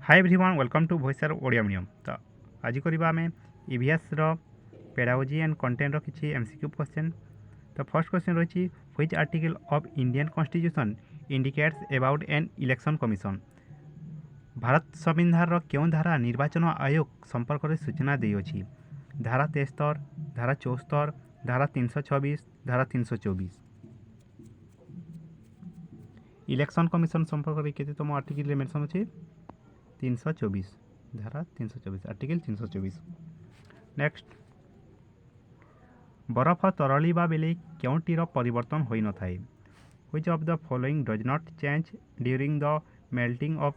Hi everyone welcome to भॉइसर Odia medium. तो आज करवा आम ईवीएस पेडागोजी एंड कंटेंट किसी एमसीक्यू क्वेश्चन। तो फर्स्ट क्वेश्चन रही which article of Indian constitution indicates about an election commission. Bharat संविधान क्यों धारा निर्वाचन आयोग संपर्क में सूचना देती। धारा 73, धारा 74, धारा 326, धारा 324। इलेक्शन कमिशन संपर्क में केतम आर्टिकल मेंशन अच्छे 324, धारा 324, आर्टिकल 324। नेक्स्ट, बरफ तरलिबा बेले क्योंटीर परिवर्तन होई न थाए। Which of the following does not change during the melting of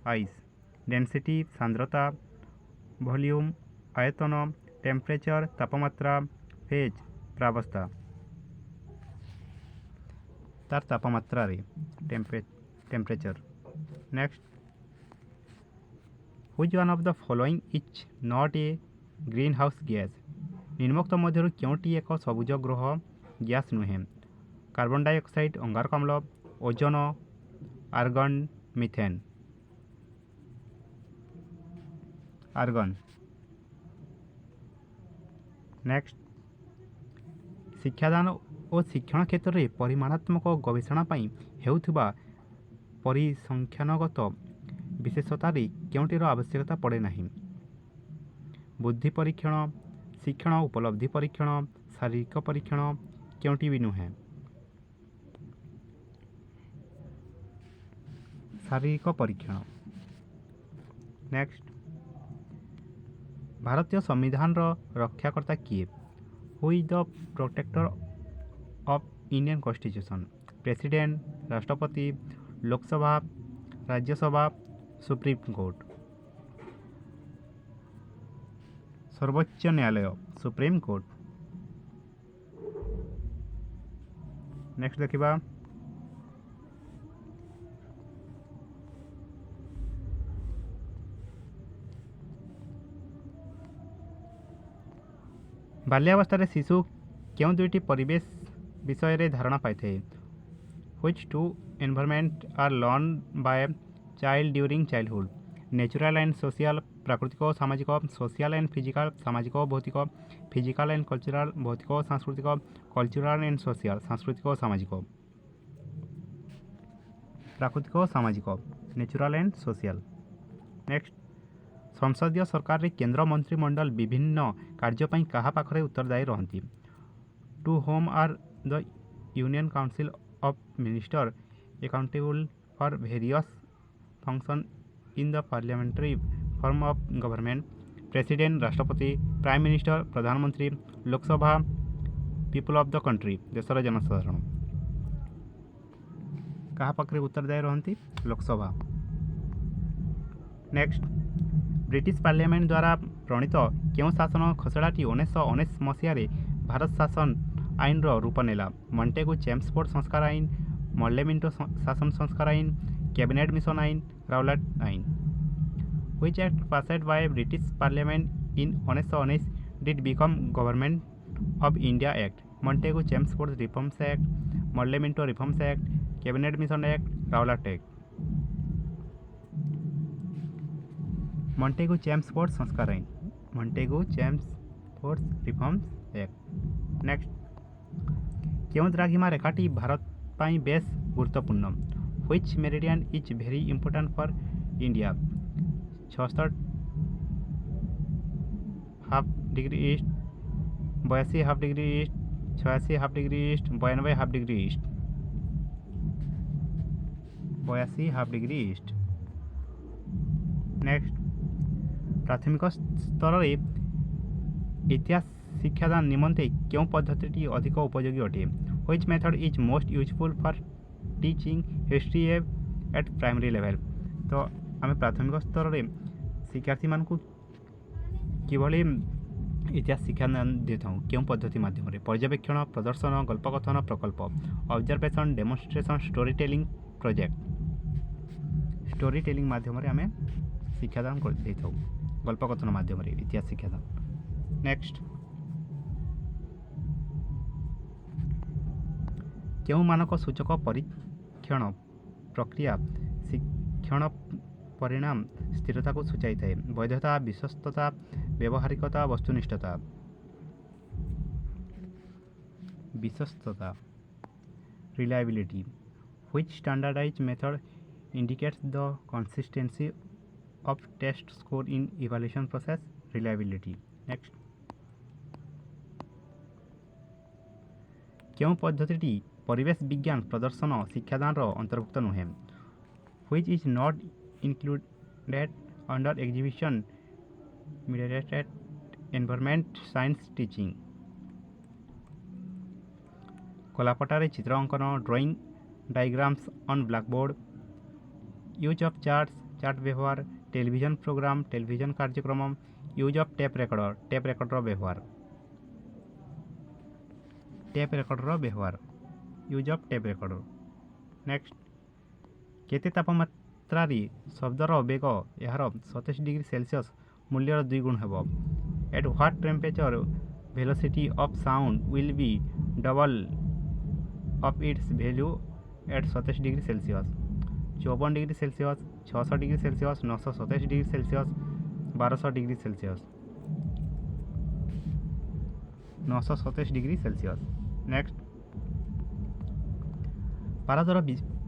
ice. Density सांद्रता, वॉल्यूम आयतन, टेम्परेचर तापमात्रा, फेज प्रावस्था। तार तापमात्रा रे temperature. Next, which one of the following is not a green house gas. निम्नोक्त मध्य क्योंटी एक सबुज ग्रह गैस नुहे। कार्बन डाइऑक्साइड, अंगारकाम्ल, ozone, argon, methane. Argon. Next, शिक्षादान और शिक्षण क्षेत्र में परिमाणात्मक गवेषणा हेउथुबा परिसंख्यानगत विशेषतार क्योंटीर आवश्यकता पड़े नहीं। बुद्धि परीक्षण, शिक्षण उपलब्धि परीक्षण, शारीरिक परीक्षण क्योंटी भी नुहे। शारीरिक परीक्षण। नेक्स्ट, भारतीय संविधान रक्षाकर्ता किए। Who is the protector of Indian constitution. President, राष्ट्रपति, लोकसभा, राज्यसभा, सुप्रीम कोर्ट। सर्वोच्च न्यायालय, सुप्रीम कोर्ट। नेक्स्ट देखिबा, बाल्यावस्था शिशु क्यों दुईटी परिवेश विषय धारणा पाई थे। Which to environment are learn by child during childhood. Natural and social, प्राकृतिक और सामाजिक, सोशल एंड फिजिकल, सामाजिक और भौतिक, फिजिकल एंड कल्चरल, भौतिक और सांस्कृतिक, कल्चरल एंड सोशल, सांस्कृतिक और सामाजिक। प्राकृतिक और सामाजिक, नेचुरल एंड सोशल। नेक्स्ट, संसदीय सरकार केंद्र मंत्रिमंडल विभिन्न कार्यों क्या पाखे उत्तरदायी रहती। To whom are the union council of minister accountable for various function in the parliamentary form of government. President, राष्ट्रपति, प्राइम मिनिस्टर, प्रधानमंत्री, Lok Sabha, people of the country, देशर जनसाधारण। क्या पाखे उत्तरदायी रहती। लोकसभा। नेक्स्ट, ब्रिटिश पार्लियामेंट द्वारा प्रणीत क्यों शासन खसड़ाटी 1919 मसीह भारत शासन आईन रूप नेला। मॉन्टेगू चेम्सफोर्ड संस्कार आईन, मॉर्लेमिंटो शासन संस्कार आईन, कैबिनेट मिशन आईन, राउलाट आईन। Which act passed by British parliament in 1919 did become government of India act. Montagu Chelmsford reforms act, Morley Minto reforms act, cabinet mission act, Rowlatt act. Montagu Chelmsford संस्कार आईन, Montagu Chelmsford reforms act. Next, क्यों द्राघिमा रेखाटी भारत पाई बेस गुरुत्वपूर्ण। Which meridian is very important for India. 66 half degree east, 82 half degree east, 86 half degree east, 92 half degree east. 82 half degree east. Next, प्राथमिक स्तर में इतिहास शिक्षादान निमंते क्यों पद्धति अधिक उपयोगी अटे। Which method is most useful for teaching history eight primary level. तो आम प्राथमिक स्तर में शिक्षार्थी मान किभली इतिहास शिक्षादान दे था क्यों पद्धति माध्यम। पर्यवेक्षण, प्रदर्शन, गल्पकथन, प्रकल्प, observation, demonstration, story telling project. Story telling माध्यम आम शिक्षादान कर गल्पकथन माध्यम इतिहास शिक्षादान। नेक्स्ट, क्यों मानक सूचक परीक्षण प्रक्रिया शिक्षण परिणाम स्थिरता को सूचाई थाए। वैधता, विश्वस्तता, व्यवहारिकता, वस्तुनिष्ठता। विश्वस्तता reliability, which standardized method indicates the consistency of test score in evaluation process. Reliability. Next, क्यों पद्धति परिवेश विज्ञान प्रदर्शन शिक्षादान अंतर्भुक्त नुहे। which is not included under exhibition mediated environment science teaching. कलापटारे चित्र अंकन, drawing diagrams on blackboard, use of chart व्यवहार, television programme, television कार्यक्रम, यूज ऑफ टेप रेकर्डर व्यवहार, use of tape recorder. Next, केते तापमात्रा शब्दर वेग यार 27 डिग्री सेल्सियस मूल्यर 2 गुण हेब। At what temperature velocity of sound will be double of its value at 27 degree Celsius. 54 degree Celsius, 600 degree Celsius, 927 degree Celsius, 1200 degree Celsius, 927 degree Celsius. Next, पारदर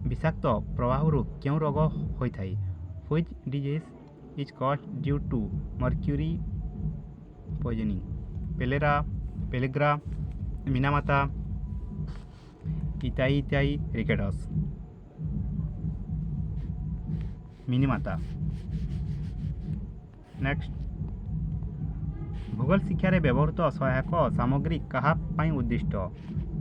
विषाक्त प्रवाह क्यों रोग होता है। Which disease is caused due to mercury poisoning. Pellagra, Minamata, itai rickets. Minamata. Next, भूगोल शिक्षार व्यवहृत सहायक सामग्री क्या उद्दिष्ट।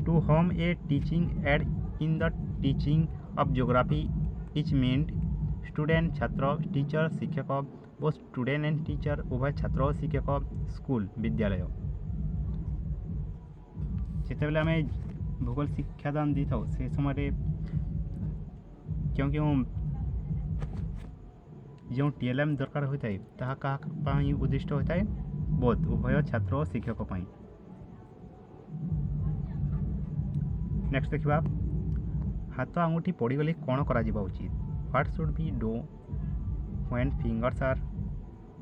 To whom a teaching aid in the teaching of geography is meant student छात्र टीचर शिक्षक वो स्टूडेंट एंड टीचर उभय छात्र और शिक्षक स्कूल विद्यालय। जिते आम भूगोल शिक्षादान दी था से समय क्यों क्यों जो टीएलएम दरकार होता है ताहा क्या उद्दिष्ट होता है। बोध उभय छात्र और शिक्षक। नेक्स्ट देखा, हाथ आंगुठी पड़गले कौन करा उचित। What should be do when fingers are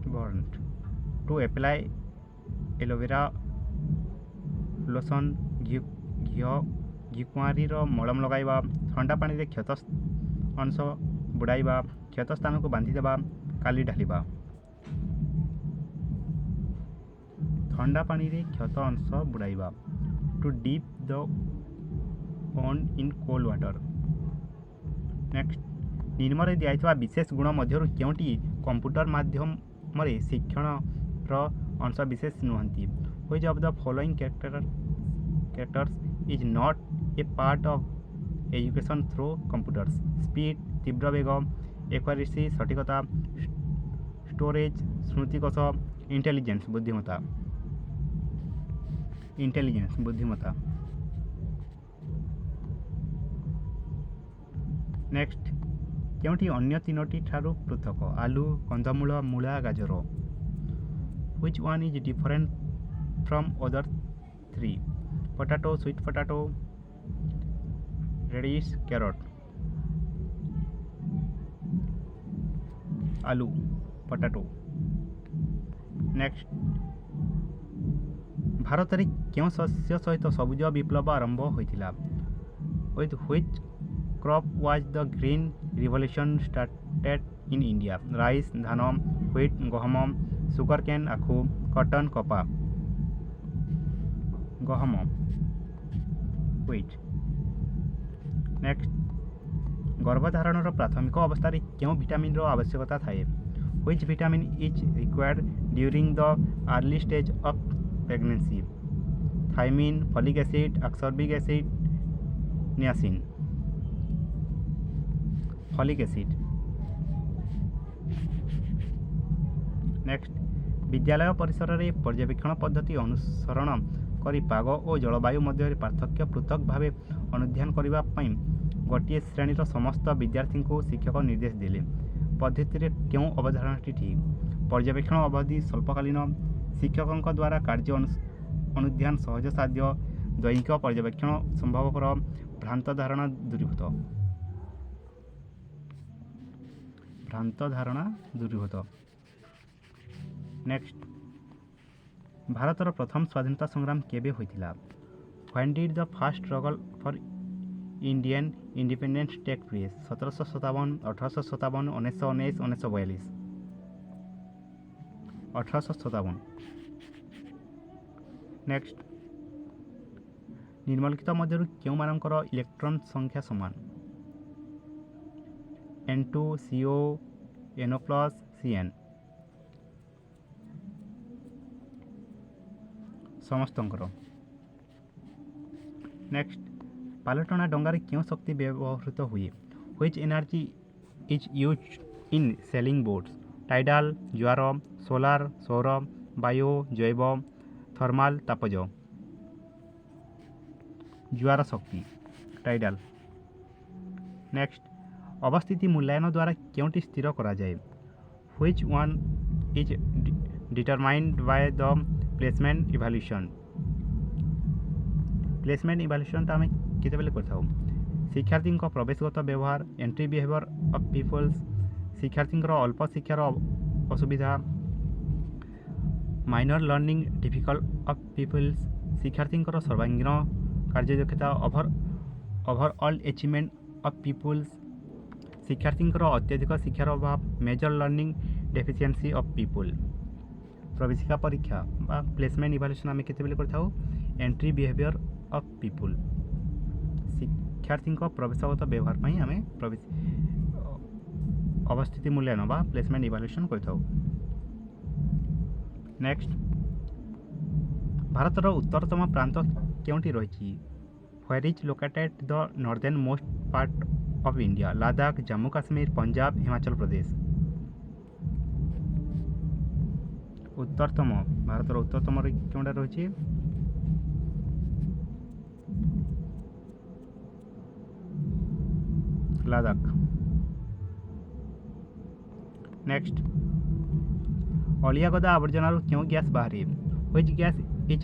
burned. To apply aloe vera lotion, घिकुआरी मलम लगाइबा, ठंडा पानी रे क्षत अंश बुड़ाइबा, क्षत स्थान को बांधी देबा, काली ढालिबा। ठंडा पानी रे क्षत अंश बुड़ाइबा। To dip the own in cold water. Next, निम्न दिया विशेष गुण मध्य क्योंटी कंप्यूटर माध्यम शिक्षण अंश विशेष नुहति। Which of the following characters is not a part of education through computers. Speed तीव्र वेग, एक्यूरेसी सटीकता, स्टोरेज स्मृतिकोश, इंटेलिजेंस बुद्धिमत्ता। नेक्स्ट, क्योंटी अन्य तीनोटी ठारू पृथक। आलू, कंदमूल, मूला, गाजर। Which one is different from other 3। Potato, sweet potato, radish, carrot. आलू, पोटैटो। नेक्स्ट, भारत में क्यों शस्य सहित सबुज विप्लव आरंभ होता। With which crop was the green revolution started in India. Rice, धान, व्हीट, गहम, सुगर केन, आखु, कॉटन, कपा। गहम, व्हीट। नेक्स्ट, गर्भधारण प्राथमिक अवस्था क्यों विटामिन आवश्यकता थाए। Which vitamin is required during the early stage of pregnancy. Thiamine, folic acid, ascorbic acid, niacin. Folic acid. Next, विद्यालय परिसर में पर्यवेक्षण पद्धति अनुसरण करी पाग और जलवायु मध्य पार्थक्य पृथक भाव अनुध्यान करने गोटे श्रेणीर समस्त विद्यार्थी को शिक्षक निर्देश देले। पद्धति क्यों अवधारणाटी ठीक। पर्यवेक्षण अवधि स्वल्पकालीन, शिक्षकों द्वारा कार्य अनुध्यान सहज साध्य, दैनिक पर्यवेक्षण संभवपर, भ्रांत धारणा दूरीभूत। ভ্রান্ত ধারণা দূরীভূত। নেক্সট, ଭାରତର ପ୍ରଥମ ସ୍ୱାଧୀନତା ସଂଗ୍ରାମ କେବେ ହୋଇଥିଲା? When did the first struggle for Indian independence take place? 1757, 1857, 1919, 1942? 1857। Next, ନିମ୍ନଲିଖିତ ମଧ୍ୟରୁ କେଉଁମାନଙ୍କର ଇଲେକ୍ଟ୍ରନ୍ ସଂଖ୍ୟା ସମାନ? N2, CO, NO+, CN? ସମସ୍ତଙ୍କର। ନେକ୍ସଟ, ପାଲଟଣା ଡଙ୍ଗାରେ କେଉଁ ଶକ୍ତି ବ୍ୟବହୃତ ହୁଏ? Which energy is used in sailing boats? Tidal, ଜୁଆର, ସୋଲାର, ସୌର, ବାୟୁ, ଜୈବ, ଥର୍ମାଲ, ତାପଜ? ଜୁଆର ଶକ୍ତି, ଟାଇଡାଲ। ନେକ୍ସଟ, ଅବସ୍ଥିତି ମୂଲ୍ୟାୟନ ଦ୍ୱାରା କେଉଁଟି ସ୍ଥିର କରାଯାଏ? Which one is determined by the placement evaluation? Placement ଇଭାଲୁଏସନଟା ଆମେ କେତେବେଳେ କରିଥାଉ? ଶିକ୍ଷାର୍ଥୀଙ୍କ ପ୍ରବେଶଗତ ବ୍ୟବହାର, ଏଣ୍ଟ୍ରି ବିହେଭିଅର ଅଫ୍ ପିପଲ୍ସ, ଶିକ୍ଷାର୍ଥୀଙ୍କର ଅଳ୍ପ ଶିକ୍ଷାର ଅସୁବିଧା, minor learning difficult of peoples, ଶିକ୍ଷାର୍ଥୀଙ୍କର ସର୍ବାଙ୍ଗୀନ କାର୍ଯ୍ୟଦକ୍ଷତା, ଓଭରଅଲ୍ ଆଚିଭମେଣ୍ଟ ଅଫ୍ ପିପଲ୍ସ, ଶିକ୍ଷାର୍ଥୀଙ୍କର ଅତ୍ୟଧିକ ଶିକ୍ଷାର ଅଭାବ, major learning deficiency of people. ପ୍ରବେଶିକା ପରୀକ୍ଷା ବା ପ୍ଲେସମେଣ୍ଟ ଇଭାଲୁଏସନ ଆମେ କେତେବେଳେ କରିଥାଉ? ଏଣ୍ଟ୍ରି ବିହେଭିଅର ଅଫ୍ ପିପୁଲ୍, ଶିକ୍ଷାର୍ଥୀଙ୍କ ପ୍ରବେଶଗତ ବ୍ୟବହାର ପାଇଁ ଆମେ ଅବସ୍ଥିତି ମୂଲ୍ୟାୟନ ବା ପ୍ଲେସମେଣ୍ଟ ଇଭାଲୁଏସନ୍ କରିଥାଉ। ନେକ୍ସଟ, ଭାରତର ଉତ୍ତରତମ ପ୍ରାନ୍ତ କେଉଁଠି ରହିଛି? Where is located the northern most part of India? Ladakh, Jammu Kashmir, Punjab, Himachal Pradesh? ଉତ୍ତରତମ, ଭାରତର ଉତ୍ତରତମରେ କେଉଁଟା ରହିଛି? ଲାଦାଖ। ନେକ୍ସଟ, ଅଳିଆ ଗଦା ଆବର୍ଜନାରୁ କେଉଁ ଗ୍ୟାସ୍ ବାହାରେ? Which gas is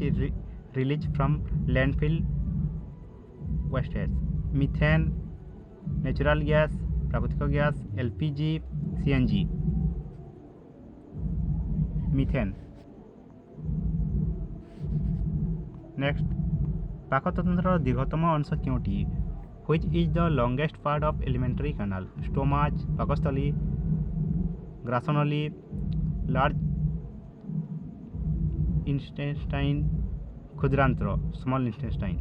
released from landfill wastes? Methane, natural gas, ପ୍ରାକୃତିକ gas, LPG, CNG? Methane. Next, ପାକତନ୍ତ୍ରର ଦୀର୍ଘତମ ଅଂଶ କେଉଁଟି? Which is the longest part of alimentary canal? Stomach, ପାକସ୍ଥଳୀ, ଗ୍ରାସନଳୀ, ଲାର୍ଜ intestine, ক্ষুদ্রান্ত্র, small intestine?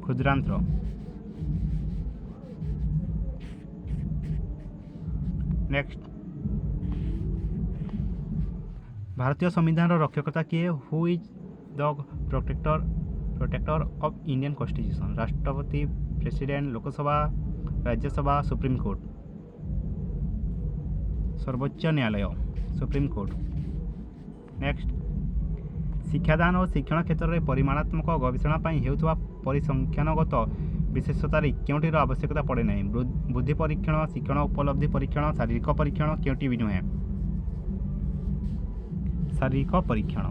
ক্ষুদ্রান্ত্র। নেক্সট, ଭାରତୀୟ ସମ୍ବିଧାନର ରକ୍ଷକର୍ତ୍ତା କିଏ? Who is the protector of Indian Constitution? ରାଷ୍ଟ୍ରପତି, ପ୍ରେସିଡେଣ୍ଟ, ଲୋକସଭା, ରାଜ୍ୟସଭା, ସୁପ୍ରିମକୋର୍ଟ? ସର୍ବୋଚ୍ଚ ନ୍ୟାୟାଳୟ, ସୁପ୍ରିମକୋର୍ଟ। ନେକ୍ସଟ, ଶିକ୍ଷାଦାନ ଓ ଶିକ୍ଷଣ କ୍ଷେତ୍ରରେ ପରିମାଣାତ୍ମକ ଗବେଷଣା ପାଇଁ ହେଉଥିବା ପରିସଂଖ୍ୟାନଗତ ବିଶେଷତାରେ କେଉଁଟିର ଆବଶ୍ୟକତା ପଡ଼େ ନାହିଁ? ବୁଦ୍ଧି ପରୀକ୍ଷଣ, ଶିକ୍ଷଣ ଉପଲବ୍ଧି ପରୀକ୍ଷଣ, ଶାରୀରିକ ପରୀକ୍ଷଣ, କେଉଁଟି ବି ନୁହେଁ? ଶାରୀରିକ ପରୀକ୍ଷଣ।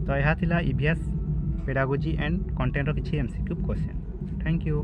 ତ ଏହା ଥିଲା EVS ପେଡାଗୋଜି ଆଣ୍ଡ କଣ୍ଟେଣ୍ଟର କିଛି MCQ କ୍ୱେଶ୍ଚନ୍। Thank you.